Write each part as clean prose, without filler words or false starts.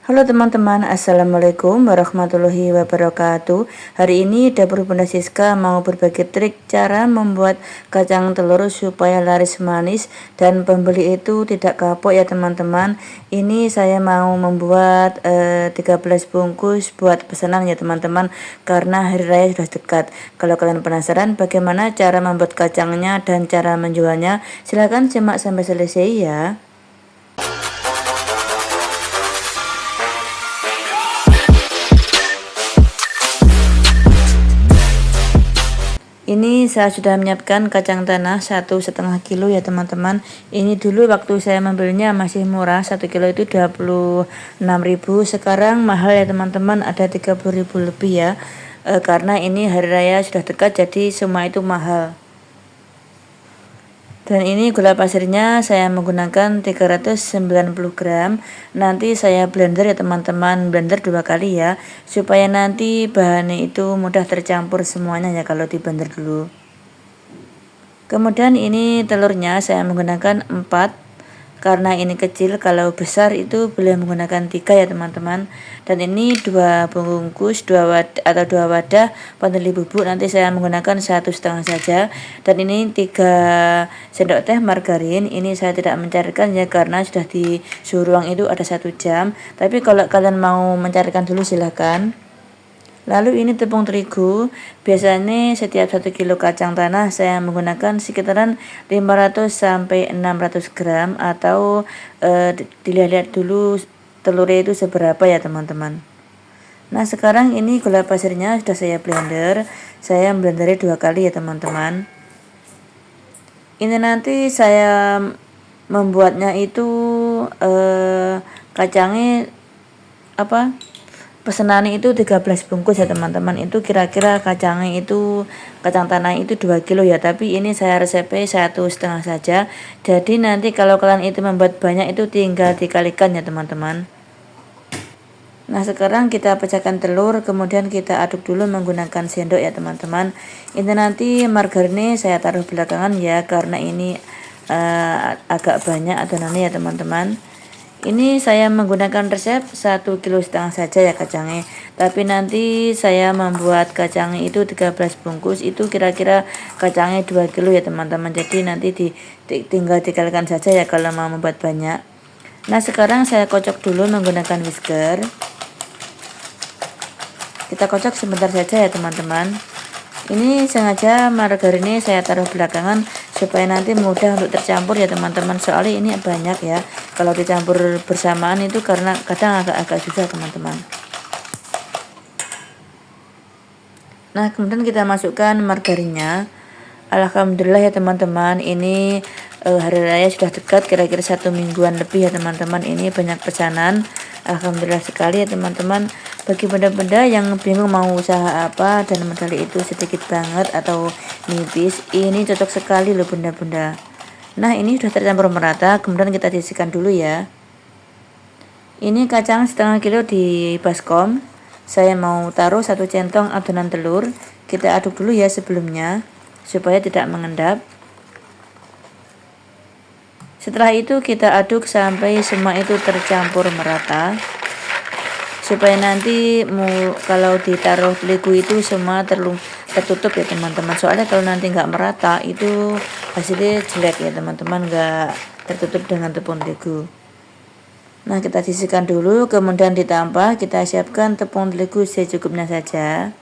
Halo teman-teman, Assalamualaikum warahmatullahi wabarakatuh. Hari ini Dapur Bunda Siska mau berbagi trik cara membuat kacang telur supaya laris manis dan pembeli itu tidak kapok ya teman-teman. Ini saya mau membuat 13 bungkus buat pesanan ya teman-teman, karena hari raya sudah dekat. Kalau kalian penasaran bagaimana cara membuat kacangnya dan cara menjualnya, silahkan simak sampai selesai ya. Ini saya sudah menyiapkan kacang tanah 1,5 kilo ya teman-teman. Ini dulu waktu saya membelinya masih murah, 1 kilo itu 26.000. Sekarang mahal ya teman-teman, ada 30.000 lebih ya. Karena ini hari raya sudah dekat, jadi semua itu mahal. Dan ini gula pasirnya saya menggunakan 390 gram. Nanti saya blender ya teman-teman, blender 2 kali ya, supaya nanti bahannya itu mudah tercampur semuanya ya kalau di blender dulu. Kemudian ini telurnya saya menggunakan 4, karena ini kecil. Kalau besar itu boleh menggunakan 3 ya teman-teman. Dan ini 2 bungkus, 2 wadah vanili bubuk, nanti saya menggunakan 1,5 saja. Dan ini 3 sendok teh margarin. Ini saya tidak mencairkan ya, karena sudah di suhu ruang itu ada 1 jam. Tapi kalau kalian mau mencairkan dulu silahkan. Lalu ini tepung terigu. Biasanya setiap 1 kilo kacang tanah saya menggunakan sekitaran 500 sampai 600 gram, atau dilihat dulu telurnya itu seberapa ya teman-teman. Nah sekarang ini gula pasirnya sudah saya blender. Saya blendernya 2 kali ya teman-teman. Ini nanti saya membuatnya itu kacangnya pesanannya itu 13 bungkus ya teman-teman. Itu kira-kira kacang tanah itu 2 kilo ya, tapi ini saya resepnya 1,5 saja. Jadi nanti kalau kalian itu membuat banyak itu tinggal dikalikan ya teman-teman. Nah sekarang kita pecahkan telur, kemudian kita aduk dulu menggunakan sendok ya teman-teman. Ini nanti margarinnya saya taruh belakangan ya, karena ini agak banyak adonannya ya teman-teman. Ini saya menggunakan resep 1,5 kilo saja ya kacangnya. Tapi nanti saya membuat kacangnya itu 13 bungkus, itu kira-kira kacangnya 2 kilo ya teman-teman. Jadi nanti tinggal dikalikan saja ya kalau mau membuat banyak. Nah sekarang saya kocok dulu menggunakan whisker. Kita kocok sebentar saja ya teman-teman. Ini sengaja margarinnya saya taruh belakangan supaya nanti mudah untuk tercampur ya teman-teman. Soalnya ini banyak ya, kalau dicampur bersamaan itu karena kadang agak susah teman-teman. Nah kemudian kita masukkan margarinnya. Alhamdulillah ya teman-teman, ini hari raya sudah dekat, kira-kira 1 mingguan lebih ya teman-teman. Ini banyak pesanan, alhamdulillah sekali ya teman-teman. Bagi benda-benda yang bingung mau usaha apa dan modal itu sedikit banget atau nipis, ini cocok sekali loh benda-benda. Nah ini sudah tercampur merata, kemudian kita sisihkan dulu ya. Ini kacang 1,5 kilo di baskom. Saya mau taruh 1 centong adonan telur. Kita aduk dulu ya sebelumnya supaya tidak mengendap. Setelah itu kita aduk sampai semua itu tercampur merata, supaya nanti kalau ditaruh terigu itu semua tertutup ya teman-teman. Soalnya kalau nanti nggak merata itu hasilnya jelek ya teman-teman, nggak tertutup dengan tepung terigu. Nah kita sisihkan dulu, kemudian ditambah kita siapkan tepung terigu secukupnya saja.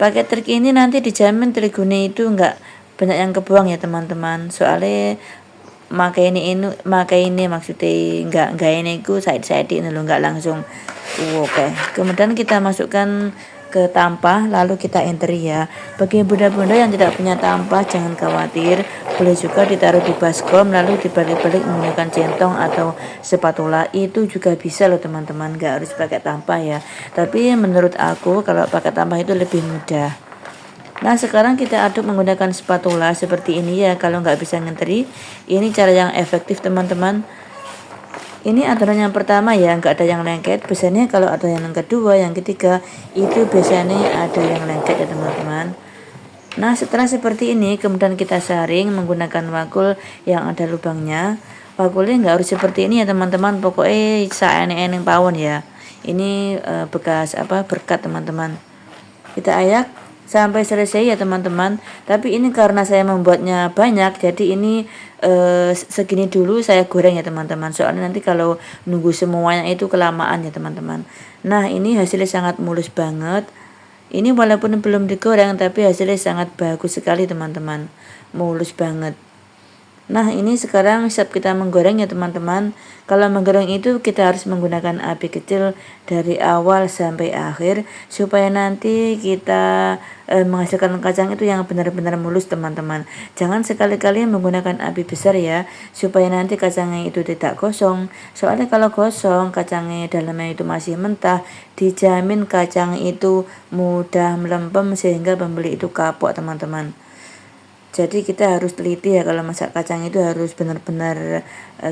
Pakai trik ini nanti dijamin terigunya itu nggak banyak yang kebuang ya teman-teman. Soalnya makai ini maksudnya nggak ini ku side ini loh, nggak langsung. Oke. Kemudian kita masukkan ke tampah, lalu kita enter ya. Bagi bunda-bunda yang tidak punya tampah jangan khawatir, boleh juga ditaruh di baskom lalu dibalik-balik menggunakan centong atau spatula, itu juga bisa loh teman-teman, nggak harus pakai tampah ya. Tapi menurut aku kalau pakai tampah itu lebih mudah. Nah sekarang kita aduk menggunakan spatula seperti ini ya. Kalau nggak bisa ngenteri, ini cara yang efektif teman-teman. Ini adonan yang pertama ya, nggak ada yang lengket. Biasanya kalau ada yang kedua, yang ketiga, itu biasanya ada yang lengket ya teman-teman. Nah setelah seperti ini, kemudian kita saring menggunakan wakul yang ada lubangnya. Bakulnya nggak harus seperti ini ya teman-teman, pokoknya saeneng-eneng pawon ya. Ini bekas berkat teman-teman. Kita ayak sampai selesai ya teman-teman. Tapi ini karena saya membuatnya banyak, jadi ini segini dulu saya goreng ya teman-teman. Soalnya nanti kalau nunggu semuanya itu kelamaan ya teman-teman. Nah, ini hasilnya sangat mulus banget. Ini walaupun belum digoreng tapi hasilnya sangat bagus sekali teman-teman. Mulus banget. Nah, ini sekarang siap kita menggoreng ya teman-teman. Kalau menggoreng itu kita harus menggunakan api kecil dari awal sampai akhir supaya nanti kita menghasilkan kacang itu yang benar-benar mulus teman-teman. Jangan sekali-kali menggunakan api besar ya, supaya nanti kacangnya itu tidak gosong. Soalnya kalau gosong, kacangnya dalamnya itu masih mentah, dijamin kacang itu mudah melempem sehingga pembeli itu kapok teman-teman. Jadi kita harus teliti ya, kalau masak kacang itu harus benar-benar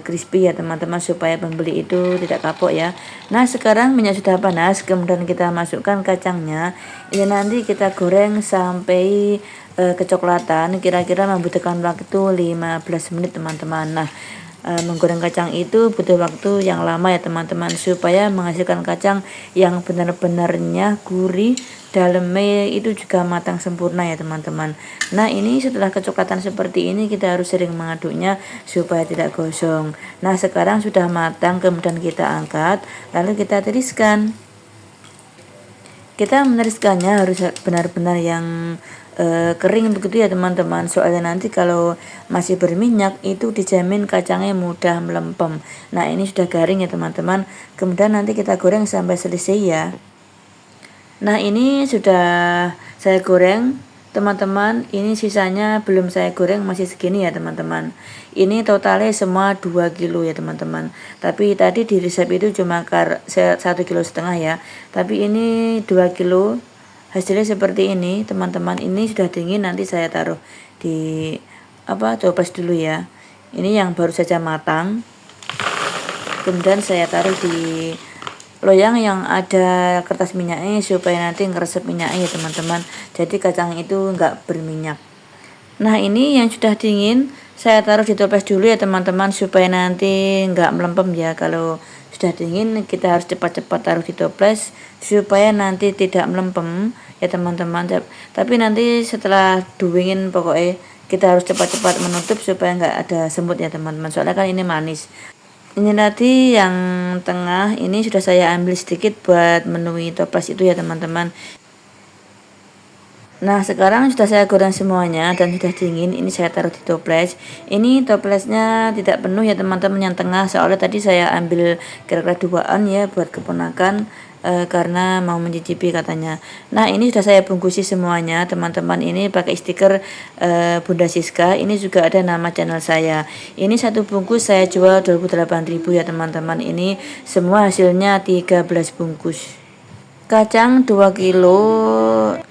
crispy ya teman-teman, supaya pembeli itu tidak kapok ya. Nah, sekarang minyak sudah panas, kemudian kita masukkan kacangnya. Ini nanti kita goreng sampai kecoklatan, kira-kira membutuhkan waktu 15 menit teman-teman. Nah, menggoreng kacang itu butuh waktu yang lama ya teman-teman, supaya menghasilkan kacang yang benar-benarnya gurih, dalamnya itu juga matang sempurna ya teman-teman. Nah, ini setelah kecoklatan seperti ini kita harus sering mengaduknya supaya tidak gosong. Nah, sekarang sudah matang, kemudian kita angkat lalu kita tiriskan. Kita meneriskannya harus benar-benar yang kering begitu ya teman-teman, soalnya nanti kalau masih berminyak itu dijamin kacangnya mudah melempem. Nah, ini sudah garing ya teman-teman, kemudian nanti kita goreng sampai selesai ya. Nah, ini sudah saya goreng teman-teman. Ini sisanya belum saya goreng, masih segini ya teman-teman. Ini totalnya semua 2 kilo ya teman-teman. Tapi tadi di resep itu cuma 1,5 kilo ya. Tapi ini 2 kilo. Hasilnya seperti ini teman-teman. Ini sudah dingin, nanti saya taruh di toples dulu ya. Ini yang baru saja matang. Kemudian saya taruh di loyang yang ada kertas minyaknya supaya nanti ngeresep minyaknya ya teman-teman. Jadi kacang itu enggak berminyak. Nah, ini yang sudah dingin saya taruh di toples dulu ya teman-teman, supaya nanti enggak melempem ya. Kalau sudah dingin kita harus cepat-cepat taruh di toples supaya nanti tidak melempem ya teman-teman. Tapi nanti setelah dingin pokoknya kita harus cepat-cepat menutup supaya enggak ada semut ya teman-teman. Soalnya kan ini manis. Ini tadi yang tengah ini sudah saya ambil sedikit buat memenuhi toples itu ya teman-teman. Nah, sekarang sudah saya goreng semuanya dan sudah dingin. Ini saya taruh di toples. Ini toplesnya tidak penuh ya teman-teman, yang tengah, soalnya tadi saya ambil kira-kira 2an ya buat keponakan, karena mau mencicipi katanya. Nah, ini sudah saya bungkusi semuanya teman-teman. Ini pakai stiker Bunda Siska. Ini juga ada nama channel saya. Ini satu bungkus saya jual 28.000 ya teman-teman. Ini semua hasilnya 13 bungkus. Kacang 2 kilo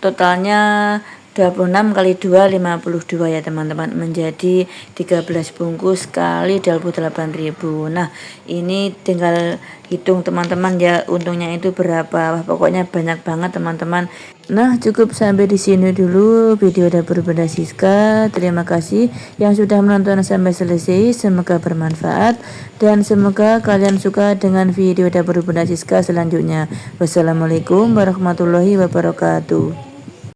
totalnya 26 kali 2 52 ya teman-teman, menjadi 13 bungkus kali 28.000. Nah, ini tinggal hitung teman-teman ya, untungnya itu berapa. Pokoknya banyak banget teman-teman. Nah, cukup sampai di sini dulu video dapur Bunda Siska. Terima kasih yang sudah menonton sampai selesai. Semoga bermanfaat dan semoga kalian suka dengan video dapur Bunda Siska selanjutnya. Wassalamualaikum warahmatullahi wabarakatuh.